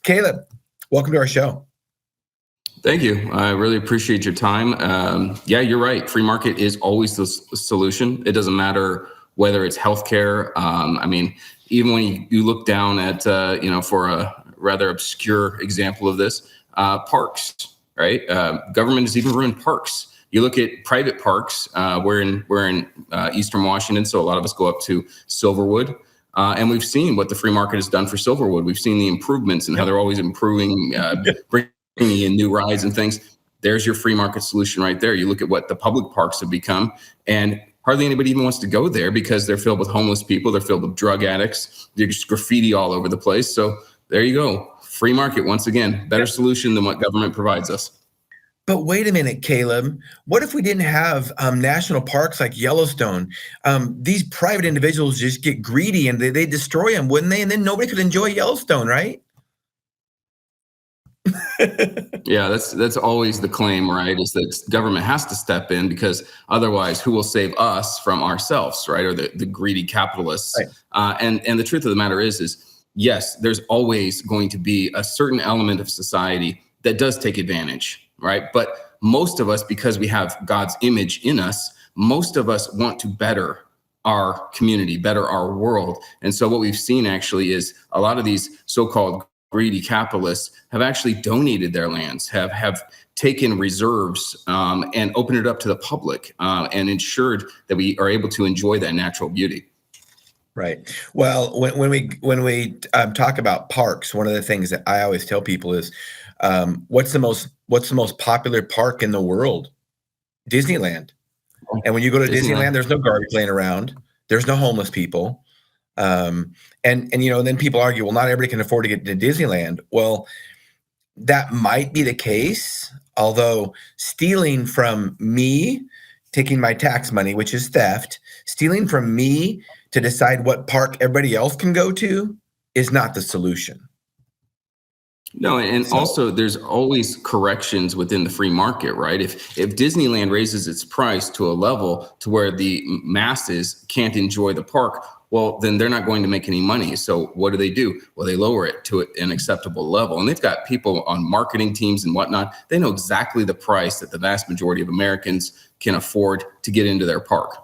Caleb, welcome to our show. Thank you. I really appreciate your time. Yeah, you're right. Free market is always the solution. It doesn't matter whether it's healthcare. I mean, even when you look down at, for a rather obscure example of this, parks, right? Government has even ruined parks. You look at private parks. We're in Eastern Washington, so a lot of us go up to Silverwood. And we've seen what the free market has done for Silverwood. We've seen the improvements and how they're always improving, bringing in new rides and things. There's your free market solution right there. You look at what the public parks have become, and hardly anybody even wants to go there because they're filled with homeless people. They're filled with drug addicts. There's graffiti all over the place. So there you go. Free market, once again, better solution than what government provides us. But wait a minute, Caleb. What if we didn't have national parks like Yellowstone? These private individuals just get greedy and they destroy them, wouldn't they? And then nobody could enjoy Yellowstone, right? Yeah, that's always the claim, right? Is that government has to step in because otherwise, who will save us from ourselves, right? Or the greedy capitalists. Right. And the truth of the matter is yes, there's always going to be a certain element of society that does take advantage. Right. But most of us, because we have God's image in us, most of us want to better our community, better our world. And so what we've seen actually is a lot of these so-called greedy capitalists have actually donated their lands, have taken reserves and opened it up to the public and ensured that we are able to enjoy that natural beauty. Right. Well, when we talk about parks, one of the things that I always tell people is, what's the most popular park in the world? Disneyland. And when you go to Disneyland, there's no garbage laying around. There's no homeless people. And then people argue, well, not everybody can afford to get to Disneyland. Well, that might be the case. Although stealing from me, taking my tax money, which is theft, stealing from me to decide what park everybody else can go to is not the solution. No, and also there's always corrections within the free market, right? If Disneyland raises its price to a level to where the masses can't enjoy the park, well, then they're not going to make any money. So what do? Well, they lower it to an acceptable level. And they've got people on marketing teams and whatnot. They know exactly the price that the vast majority of Americans can afford to get into their park.